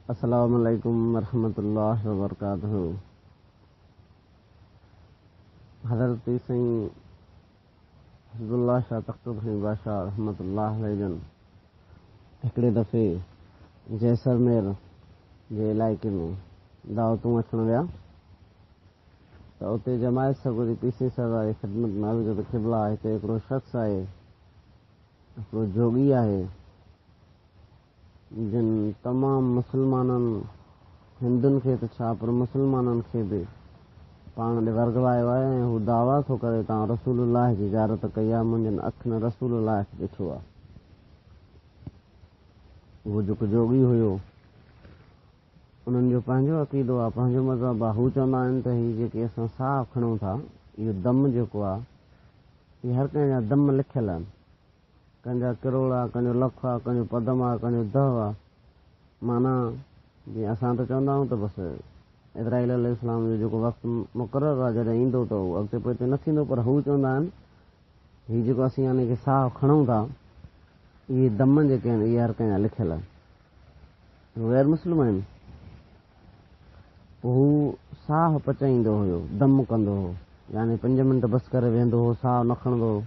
अस्सलामु अलैकुम वरहमतुल्लाहि वबरकातुहू। हज़रत साईं हिज़्बुल्लाह शाह तख़्तुद्दीन बादशाह रहमतुल्लाह अलैहि जन हिकिड़े दफ़े जैसलमेर जे इलाइक़े में दावतूं वठण विया त उते जमायत सगोरी पीसी सरदार जी ख़िदमत में अर्ज़ त क़िबला हिते हिकिड़ो शख़्स आहे, हिकिड़ो जोगी आहे जिन तमामु मुस्लमाननि हिंदुनि खे त छा पर मुस्लमाननि खे बि पाण ॾे वर्गवायो आहे ऐं हू दावा थो करे तव्हां रसूलुल्लाह जी ज़ियारत कई आहे, मुंहिंजनि अखियुनि रसूलुल्लाह खे ॾिठो आहे। उहो जेको जोगी हुयो उन्हनि जो पंहिंजो अक़ीदो आहे, पंहिंजो मज़हब आहे। हू चवंदा आहिनि त हीअ जेके असां साह खणूं था, इहो दम जेको आहे इहे हर कंहिंजा दम लिखियल आहिनि, कंहिंजा किरोड़ आहे, कंहिंजो लख आहे, कंहिंजो पदम आहे, कंहिंजो दह आहे। माना जीअं असां त चवंदा आहियूं त बसि इज़राइल अलैहिस्सलाम जो जेको वक़्तु मुक़ररु आहे जॾहिं ईंदो त उहो अॻिते पोइ न थींदो, पर हू चवंदा आहिनि हीअ जेको असीं यानी की साह खणूं था इहे दम जेके आहिनि इहे हर कंहिंजा लिखियल आहिनि। गैर मुस्लिम आहिनि। हू साह पचाईंदो हुयो, दम कंदो हो, यानी 5 मिंट बसि करे वेंदो हो, साह न खणंदो हो।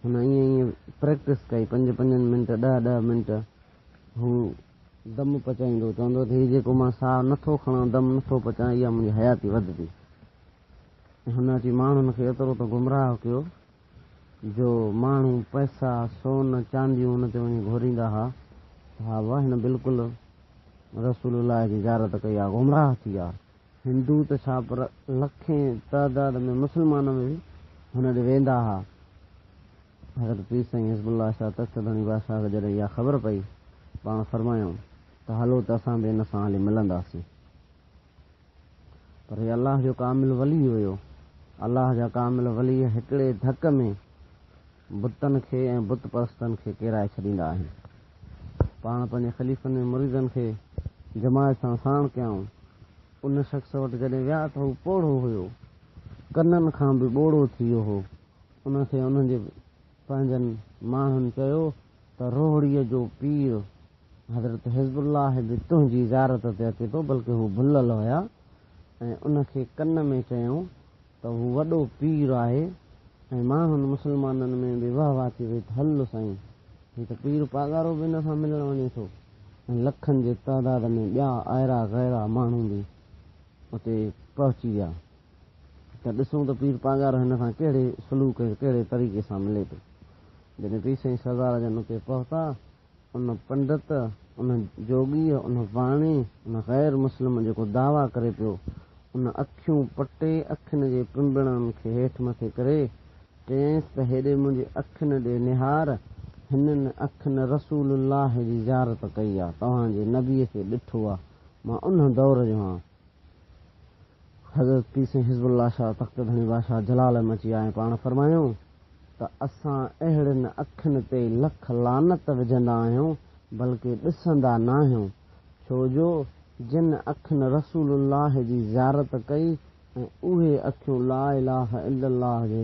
हुन ईअं प्रैक्टिस कई 5 मिंट 10 मिंट हू दम पचाईंदो, चवंदो त हीअ जेको मां साह नथो खणां, दम नथो पचां, इहा मुंहिंजी हयाती वधंदी। हुन अची माण्हुनि खे एतिरो त गुमराह कयो जो माण्हू पैसा सोन चांदियूं हुन ते वञी घुरींदा हुआ। हा वाह, हिन बिल्कुलु रसूलुल्लाह जी ज़ियारत कई आहे, गुमराह थी विया। हिंदू त छा पर लखें तइदाद में मुस्लमान में बि हुन ॾे वेंदा हुआ। हज़रत पीर साईं हिज़्बुल्लाह शाह तख़्तुद्दीन बादशाह खे जॾहिं इहा ख़बर पई, पाण फरमायूं त हलो त असां बि हिन सां हली मिलंदासीं। पर हीअ अलाह जो कामिल वली हुयो। अलाह जा कामिल वली हिकिड़े धक में बुतनि खे ऐं बुत परस्तनि खे किराए छॾींदा आहिनि। पाण पंहिंजे ख़लीफ़नि ऐं मुरीदनि खे जमायत सां साण कयूं। उन शख़्स वटि जॾहिं विया त हू पोड़ो हुयो, कननि खां बि ॿोड़ो थी वियो हो। उनखे उन्हनि जे पंहिंजनि माण्हुनि चयो त रोहड़ीअ जो पीर हज़रत हिज़्बुल्लाह बि तुंहिंजी ज़ियारत ते अचे थो, बल्कि हू भुलल हुया। ऐं उनखे कन में चयूं त हू वॾो पीर आहे। ऐं माण्हुनि मुस्लमाननि में बि वाह वाह थी वई त हल साईं, हीअ त पीर पागारो बि हिन सां मिलण वञे थो। ऐं लखनि जे तइदाद में ॿिया आहिरा गैरा माण्हू बि उते पहुची विया त ॾिसूं त पीर पागारो हिन सां कहिड़े सलूक कहिड़े तरीक़े सां मिले थो। जॾहिं पीर साईं सरदार जन उते पहुता, उन पंडित, उन जोगी, उन वाणी, उन गैर मुस्लिम जेको दावा करे पियो, उन अखियूं पटे अखियुनि जे पिंबड़नि खे हेठि मथे करे चयईंसि त हेॾे मुंहिंजी अखियुनि ॾे निहार, हिननि अखियुनि रसूलुल्लाह जी ज़ियारत कई आहे, तव्हांजे नबीअ खे ॾिठो आहे, मां उन दौर जो आहियां। हज़रत पीर साईं हिज़्बुल्लाह शाह तख़्तुद्दीन बादशाह जलाल में अची आया। पाण फरमायूं त असां अहिड़ियुनि अखियुनि ते लख लानत विझंदा आहियूं, बल्कि ॾिसंदा न आहियूं, छो जो जिन अखियुनि रसूलुल्लाह जी ज़ियारत कई ऐं उहे अखियूं ला इलाहा इल्लल्लाह जे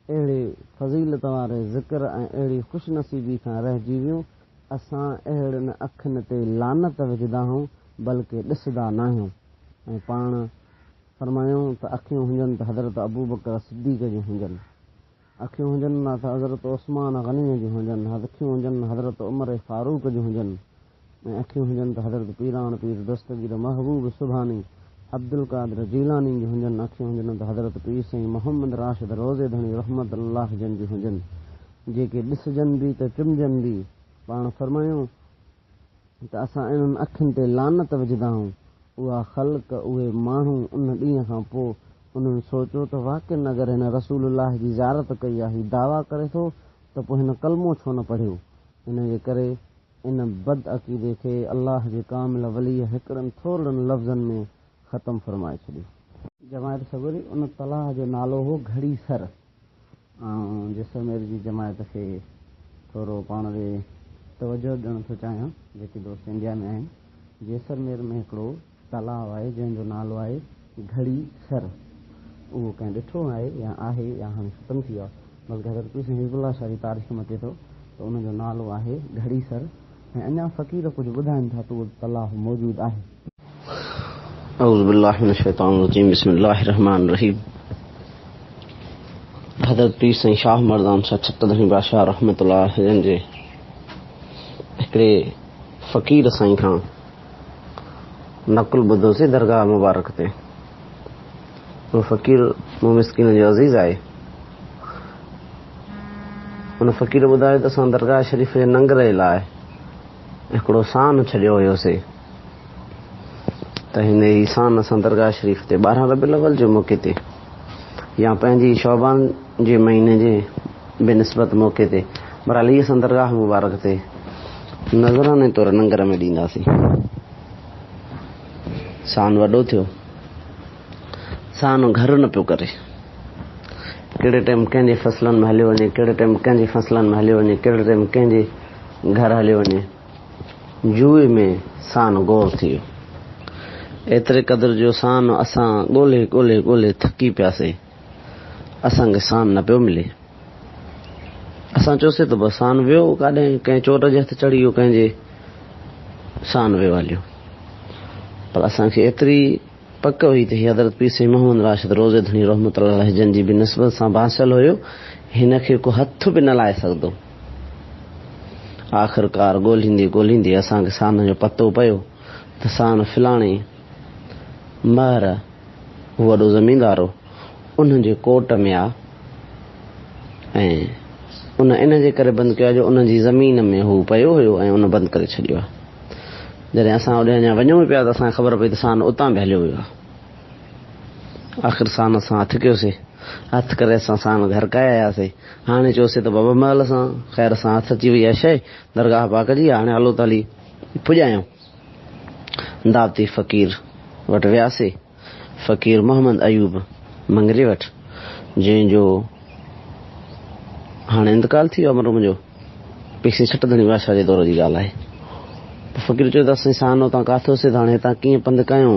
अहिड़े फज़ीलत वारे ज़िक्र ऐं अहिड़ी ख़ुशनसीबी खां रहिजी वियूं। असां अहिड़ियुनि अखियुनि ते लानत विझंदा आहियूं, बल्कि ॾिसंदा न आहियूं। ऐं पाण फरमायूं त अखियूं हुजनि त हज़रत अबू बकर सिद्दीक़ जूं हुजनि, अखियूं हुजनि न त हज़रत उस्मान ग़नीअ जूं हुजनि, अखियूं हुजनि हज़रत उमर फारूक जूं हुजनि, ऐं अखियूं हुजनि त हज़रत पीरान पीर दस्तगीर महबूब सुभानी अब्दुल कादिर जीलानी जूं हुजनि, अखियूं हुजनि त हज़रत पीर साईं मोहम्मद राशिद रोज़े धणी रहमतुल्लाह जन जूं हुजनि, जेके ॾिसजनि बि त चुमजनि बि। पाण फरमायूं त असां इन्हनि अखियुनि ते लानत विझंदा आहियूं। उहा ख़ल्क़, उहे माण्हू उन ॾींहं खां पोइ उन्हनि सोचियो त वाक़ई अगरि हिन रसूलुल्लाह जी ज़ियारत कई आहे, हीउ दावा करे थो त पोइ हिन कलमो छो न पढ़ियो। इन जे करे इन बद अक़ीदे खे अलाह जे कामिल वली हिकिड़नि थोरनि लफ़्ज़नि में ख़तमु फरमाए छॾियो। जमायत सगोरी उन तलाह जो नालो हो घड़ी सर। ऐं जैसलमेर जी जमायत खे थोरो पाण खे तवजो ॾियणु थो चाहियां, जेके दोस्त इंडिया में आहिनि। जैसलमेर में हिकिड़ो तलाउ आहे जंहिंजो नालो आहे घड़ी सर। उहो कंहिं ॾिठो आहे या हाणे ख़तमु थी वियो आहे, बल्कि हज़रत पीर साईं हिज़्बुल्लाह शाह जी तारीख़ में अचे थो त उनजो नालो आहे घड़ी सर। ऐं अञा फ़क़ीर कुझु ॿुधाइनि था त उहो तलाउ मौजूदु आहे। औज़ु बिल्लाहि मिनश शैतानिर रजीम बिस्मिल्लाहिर रहमानिर रहीम। हज़रत पीर साईं शाह मर्दान शाह छत्तरधणी बादशाह रहमतुल्लाह अलैहि जे हिकिड़े फ़क़ीर साईं खां नक़ुल ॿुधोसीं दरगाह मुबारक ते। उहो फ़क़ीर मूं मिस्कीन जो अज़ीज़ आहे। उन फ़क़ीर ॿुधायो त असां दरगाह शरीफ़ जे लंगर जे लाइ हिकिड़ो सान छॾियो हुयोसीं, त हिन ई सान असां दरगाह शरीफ़ ते 12 रबीउल अव्वल जे मौक़े ते या पंहिंजी शौबान जे महीने जे बेनिस्बत मौक़े ते बहरहाल ही असां दरगाह मुबारक ते नज़राने तौर लंगर में ॾींदासीं। सान वॾो थियो, सान घर न पियो करे। कहिड़े टाइम कंहिंजे फसलनि में हलियो वञे, कहिड़े टाइम कंहिंजे फसलनि में हलियो वञे, कहिड़े टाइम कंहिंजे घर हलियो वञे। जूए में सान गौर थी वियो। एतिरे क़दुरु जो सान असां ॻोल्हे ॻोल्हे ॻोल्हे थकी पियासीं, असांखे सान न पियो मिले। असां चयोसीं त बसि सान वियो काॾे, कंहिं चोर जे हथ चढ़ी वियो, कंहिंजे सान वियो हलियो। पर असांखे एतिरी पक हुई त हज़रत पीर साईं मोहम्मद राशिद रोज़े धणी रहमतुल्लाह अलैहि जन जी बि निस्बत सां बासियल हुयो, हिन खे को हथ बि न लाहे सघंदो। आख़िरकार ॻोल्हींदे ॻोल्हींदे असांखे सान जो पतो पियो त सान फिलाणे महर वॾो ज़मीनदार हो, उन जे कोट में आहे ऐं उन इन जे करे बंदि कयो आहे जो उन जी ज़मीन में हू पियो हुयो ऐं उन बंदि करे छॾियो आहे। जॾहिं असां होॾे अञा वञूं पिया त असांखे ख़बर पई त सान उतां बि हलियो वियो आहे। आख़िर सान असां हथु कयोसीं, हथु करे असां सान घर काए आयासीं। हाणे चयोसीं त बाबा महल सां ख़ैर असां हथु अची वई आहे शइ दरगाह पाक जी, हाणे हलो ताली पुॼायूं। दावती फ़क़ीर वटि वियासीं, फ़क़ीर मोहम्मद अयूब मंगरी वटि, जंहिंजो हाणे इंतकाल थी वियो मरो मुंहिंजो, पीर साईं छत्तरधणी बादशाह जे दौर जी ॻाल्हि आहे। फ़क़ीर चयो त असां सान उतां काथोसीं त हाणे हितां कीअं पंधु कयूं,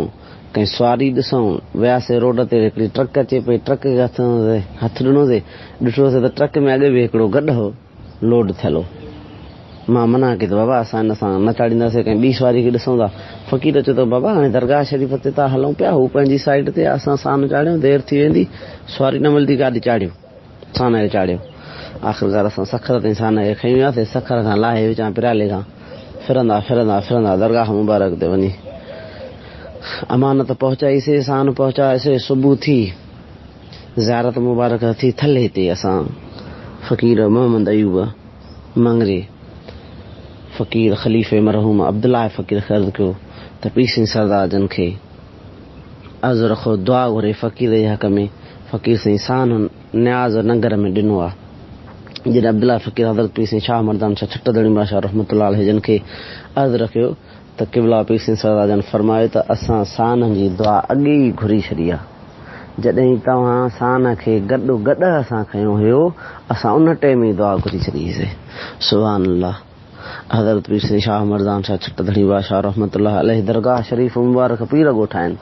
कंहिं सवारी ॾिसूं। वियासीं रोड ते, हिकिड़ी ट्रक अचे पई, ट्रक खे हथु ॾिनोसीं, ॾिठोसीं त ट्रक में अॻे बि हिकिड़ो गॾु हो लोड थियल हो। मां मना कई त बाबा असां हिन सां न चाढ़ींदासीं, कंहिं ॿी सवारी खे ॾिसूं था। फ़क़ीर चयो त बाबा हाणे दरगाह शरीफ़ ते था हलूं पिया, हू पंहिंजी साइड ते असां सान चाढ़ियूं, देरि थी वेंदी, सवारी न मिलंदी, गाॾी चाढ़ियो, सान खे चाढ़ियो। आख़िरकार असां सखर ताईं सान खे खणी वियासीं, सखर खां लाहे विचां पिराले खां फिरंदा फिरंदा फिरंदा दरगाह मुबारक ते वञी अमानत पहुचाईसीं, सान पहुचाईसीं। सुबुह थी, ज़ियारत मुबारक थी, थले ते असां फ़क़ीर मोहम्मद अयूब मंगरे फ़क़ीर ख़लीफ़े मरहूम अब्दुल्लाह फ़क़ीर ख़र्द कयो त पीर साईं सरदार जन खे अर्ज़ु रखो, दुआ घुरे फ़क़ीर जे हक़ में। फ़क़ीर साईं सान न्याज़ नंगर में ॾिनो आहे। जॾहिं अब्दुल्लाह फ़क़ीर हज़रत पीर साईं शाह मर्दान शाह छत्तरधणी बादशाह रहमतुल्लाह अलैहि जन खे अर्ज़ु रखियो त क़िबला पीर साईं सरदार जन फरमायो त असां सान जी दुआ अॻे ई घुरी छॾी आहे। जॾहिं तव्हां सान खे गॾु गॾु असां खयो हुयो, असां उन टाइम ई दुआ घुरी छॾीसीं। सुभान अल्लाह। हज़रत पीर साईं शाह मर्दान शाह छत्तरधणी बादशाह रहमतुल्लाह अलैहि दरगाह शरीफ़ मुबारक पीर ॻोठा आहिनि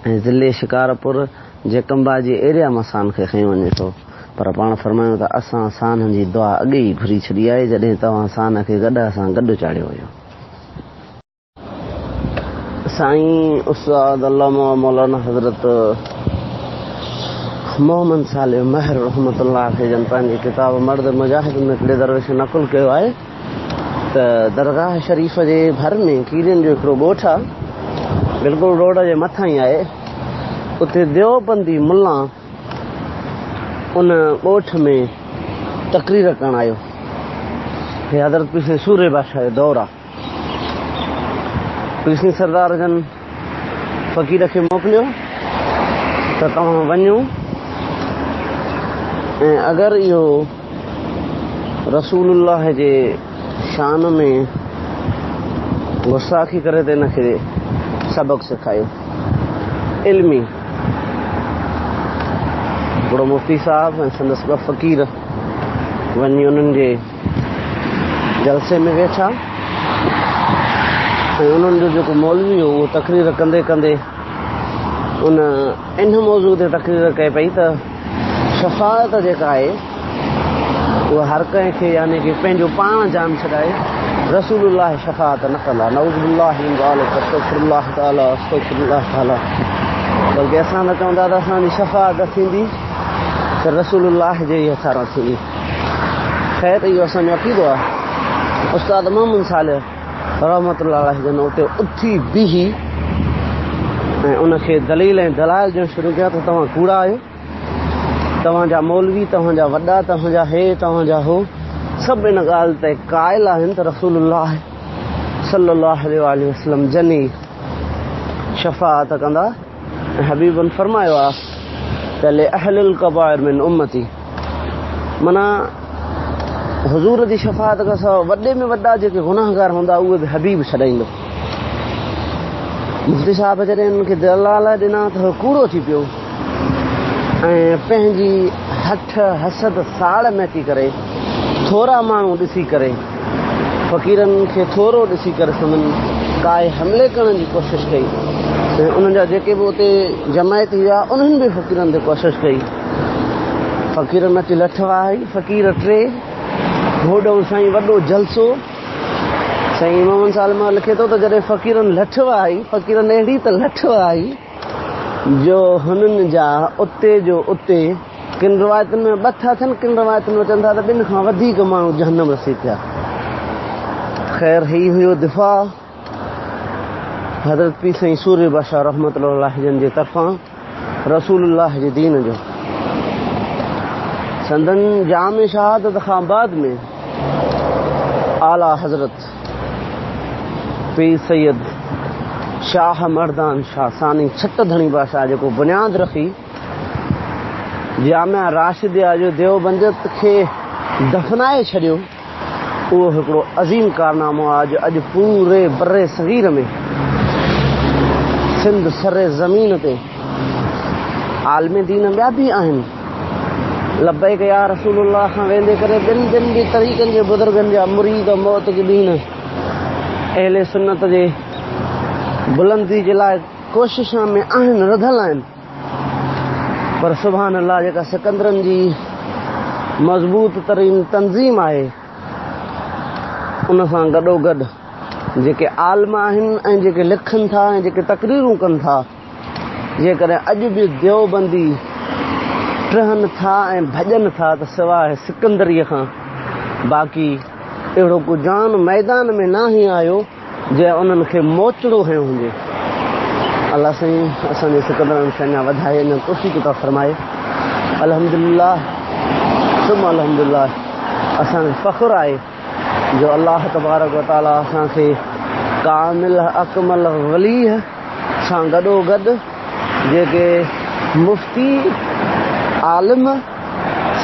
ऐं ज़िले शिकारपुर जे कंबा जी एरिया मां सान खे खयो वञे थो। पर पाण फरमायूं त असां सान जी दुआ अॻे ई घुरी छॾी आहे, जॾहिं तव्हां सान खे गॾु असां गॾु चाढ़ियो हुयो। साईं उस्ताद अल्लामा मौलाना हज़रत मोहम्मद सालिह महर रहमतुल्लाह अलैहि जन पंहिंजी किताब मर्द मुजाहिद में हिकिड़े दरवेश नक़ुल कयो आहे त दरगाह शरीफ़ जे भर में कीरियुनि जो हिकिड़ो ॻोठु आहे, बिल्कुलु रोड जे मथां ई आहे। उते देवबंदी मुल्ला उन ॻोठ में तक़रीर करणु आयो। हे हज़रत पीर साईं सूरे बादशाह जो दौर आहे। पीर साईं सरदार जन फ़क़ीर खे मोकिलियो त तव्हां वञो ऐं अगरि इहो रसूलुल्लाह जे शान में गुस्ताखी करे त हिनखे सबक़ सेखारियो इल्मी। हिकिड़ो मुफ़्ती साहब ऐं संदसि ॿ फ़क़ीर वञी उन्हनि जे जलसे में वेठा ऐं उन्हनि जो जेको मौलवी हो उहो तक़रीर कंदे कंदे इन मौज़ू ते तक़रीर कए पई त शफ़ाअत जेका आहे उहा हर कंहिंखे यानी कि पंहिंजो पाण जान छॾाए रसूलुल्लाह शफ़ाअत न कंदा। नऊज़ुबिल्लाहि मिन ज़ालिक, अस्तग़फिरुल्लाह ताला, अस्तग़फिरुल्लाह ताला। बल्कि असां न चवंदा त असांजी शफ़ाअत थींदी त रसूलुल्लाह जे ई हथां थींदी। ख़ैर इहो असांजो अक़ीदो आहे। उस्ताद मोहम्मद सालिह रहमतुल्लाह अलैह जन उते उथी बीही ऐं उनखे दलील ऐं दलाइल ॾियणु शुरू कया त तव्हां कूड़ा आहियो, तव्हांजा मौलवी, तव्हांजा वॾा, तव्हांजा हे, तव्हांजा हो, सभु इन ॻाल्हि ते क़ाइल आहिनि त रसूलुल्लाह सल्लल्लाहु अलैहि वसल्लम जन ई शफ़ाअत कंदा। ऐं हबीबन फरमायो आहे त ले अहलिल कबाइर मिन उम्मती, माना हुज़ूर जी शफ़ाअत खां सवाइ वॾे में वॾा जेके गुनाहगार हूंदा उहे बि हबीब छॾाईंदो। मुफ़्ती साहिब जॾहिं उन्हनि खे दलाल ॾिना त कूड़ो थी पियो ऐं पंहिंजी हठ हसद साड़ में थी करे थोरा माण्हू ॾिसी करे फ़क़ीरनि खे थोरो ॾिसी करे संदन काए हमले करण जी कोशिशि कई ऐं उन्हनि जा जेके बि उते जमायती हुआ उन्हनि बि फ़क़ीरनि ते कोशिशि कई। फ़क़ीरनि अची लठवा आई, फ़क़ीर टे, होॾो साईं वॾो जलसो। साईं मोहम्मद सालिह मां लिखे थो त जॾहिं फ़क़ीरनि लठवा आई, फ़क़ीरनि अहिड़ी त लठवा आई जो हुननि जा उते जो उते किन रिवायतुनि में 2 था थियनि, किन रिवायतुनि में चवनि था त 2 खां वधीक माण्हू जहन्नम रसी पिया। ख़ैर ही हुयो दिफ़ा हज़रत पीर साईं सूर्य बशा रहमतुल्लाह अलैह जन जे तरफ़ां रसूलुल्लाह जे दीन जो। संदन जाम शहादत खां बाद में आला हज़रत पीर सैयद शाह मर्दान शाह सानी छटधणी बादशाह जेको बुनियाद रखी जामिया राशिदिया जो देवबंदियत खे दफ़नाए छॾियो, उहो हिकिड़ो अज़ीम कारनामो आहे। अॼु पूरे बर्रे सग़ीर में सिंध सरे ज़मीन ते आलम दीन ॿिया बि आहिनि लब्बैक या रसूलुल्लाह खां वेंदे करे ॿिनि बि तरीक़नि जे बुज़ुर्गनि जा मुरीद मौत के दीन अहले सुन्नत जे बुलंदी जे लाइ कोशिशा में आहिनि, रधल आहिनि। पर सुभान अल्लाह जेका सिकंदरनि जी मज़बूत तरीन तंज़ीम आहे उन सां गॾोगॾु जेके आलम आहिनि ऐं जेके लिखनि था ऐं जेके तक़रीरूं कनि था, जेकॾहिं अॼु बि देवबंदी टहनि था ऐं भॼनि था त सवाइ सिकंदरीअ खां बाक़ी अहिड़ो को जान मैदान में न ई आयो जंहिं उन्हनि खे मोचड़ो हयो हुजे। अलाह साईं असांजे सिकंदरनि खे अञा वधाए अञा तौफ़ीक़ था फरमाए। अल्हम्दुलिल्लाह सुम अल्हम्दुलिल्लाह। असांखे फ़ख़्रु आहे जो अल्लाह तबारक व तआला असांखे कामिल अकमल वली सां गॾोगॾु जेके मुफ़्ती आलिम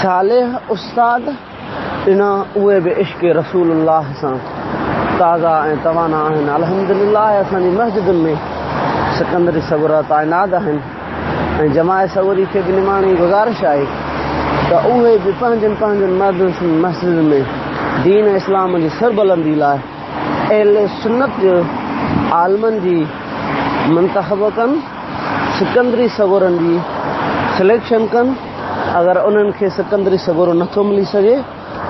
सालिह उस्ताद ॾिना उहे बि इश्क़ रसूलुल्लाह सां ताज़ा ऐं तवाना आहिनि। अल्हम्दुलिल्लाह असांजी मस्जिदुनि में सिकंदरी सगुरा तैनात आहिनि ऐं जमाए सगुरी खे बि निमाणी गुज़ारिश आहे त उहे बि पंहिंजनि मस्जिदुनि में दीन इस्लाम जी सरबलंदी लाइ अहले सुन्नत जो आलमनि जी मंतख़ब कनि, सिकंदरी सगुरनि जी सिलेक्शन कनि। अगरि उन्हनि खे सिकंदरी सगुरो नथो मिली सघे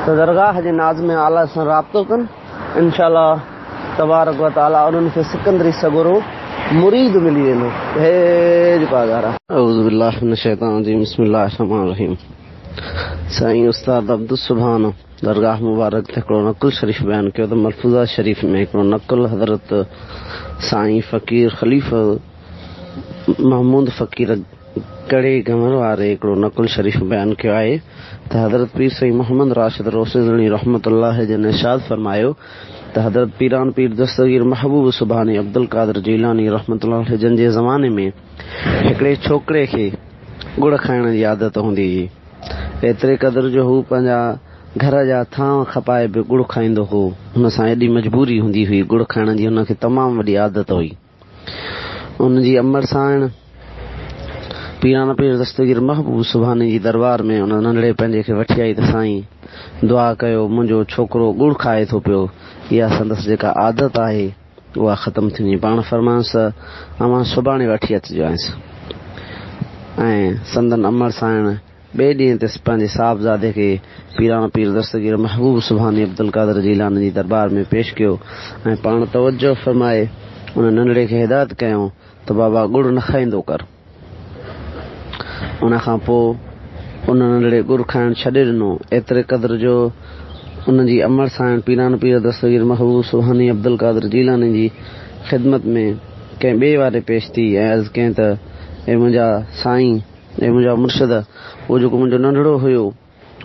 त दरगाह जे नाज़िम आला सां राब्तो कनि। इंशाअल्लाह तबारक व तआला उन्हनि खे सिकंदरी सगुरो मुरीद मिली वेंदो। अऊज़ु बिल्लाहि मिनश शैतानिर रजीम, बिस्मिल्लाहिर रहमानिर रहीम। साईं उस्ताद अब्दुल सुभान दरगाह मुबारक ते हिकिड़ो नकुल शरीफ़ बयानु कयो त मलफूज़ा शरीफ़ में हिकिड़ो नकुल हज़रत साईं फ़क़ीर ख़लीफ़ा महमूद फ़क़ीर कड़े गमर वारे हिकिड़ो नकुल शरीफ़ बयानु कयो आहे त हज़रत पीर साईं मोहम्मद राशिद रोशनी रहमतुल्लाह जन इरशाद फरमायो त हज़रत पीरान पीर दस्तगीर महबूब सुभानी अब्दुल कादिर जीलानी रहमतुल्लाह जन जे ज़माने में हिकिड़े छोकिरे खे गुड़ खाइण जी आदत हूंदी हुई। एतिरे क़दुरु जो हू पंहिंजा घर जा थांव खपाए बि गुड़ खाईंदो हो। हुन सां एॾी मजबूरी हूंदी हुई गुड़ खाइण जी, हुनखे तमामु वॾी आदत हुई। उनजी अमर साण पीराना पीर दस्तगीर महबूब सुभाणे जी दरबार में उन नंढड़े पंहिंजे खे वठी आई त साईं दुआ कयो मुंहिंजो छोकिरो गुड़ खाए थो पियो, इहा संदसि जेका आदत आहे उहा ख़तमु थींदी। पाण फरमांसि अमां सुभाणे वठी अचिजो आहिसि ऐं संदन अमर साण ॿिए ॾींहं ते पंहिंजे साहिबज़ादे खे पीराना पीर दस्तगीर महबूब सुभानी अब्दुल कादर जीलानी जी दरबार में पेश कयो ऐं पाण तवजो फरमाए उन नंढड़े खे हिदायत कयूं त बाबा गुड़ न खाईंदो कर। उन खां पोइ उन नंढड़े गुड़ खाइणु छॾे ॾिनो। एतिरे क़दुरु जो उन जी अमर सां पीराना पीर दस्तगीर महबूब सुभानी अब्दुल कादर जीलानी जी ख़िदमत में कंहिं ॿिए वारे पेश थी ऐं अर्ज़ु कयईं त ए मुंहिंजा साईं, ए मुंहिंजा मुर्शिद, उहो जेको मुंहिंजो नंढड़ो हुयो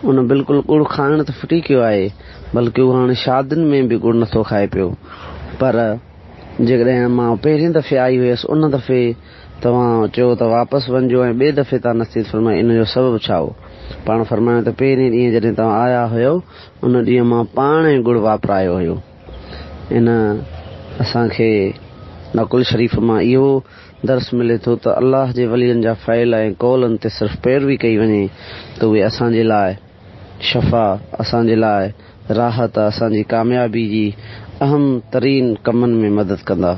उन बिल्कुलु गुड़ खाइण त फिटी कयो आहे, बल्कि उहो हाणे शादियुनि में बि गुड़ नथो खाए पियो। पर जेकॾहिं मां पहिरीं दफ़े आई हुयसि उन दफ़े तव्हां चयो त वापसि वञिजो ऐं ॿिए दफ़े तव्हां नसीहत फरमाए, इन जो सबबु छा हो? पाण फरमायो त पहिरीं ॾींहुं जॾहिं तव्हां आया हुयो उन ॾींहुं मां पाण ई गुड़ वापरायो हुयो। इन असांखे नकुल शरीफ़ मां इहो दर्स मिले थो त अल्लाह जे वलियनि जा फ़इल ऐं कौलनि ते सिर्फ़ु पैरवी कई वञे त उहे असांजे लाइ शफ़ा, असांजे लाइ राहत, असांजी कामयाबी जी अहम तरीन कमनि में मदद कंदा।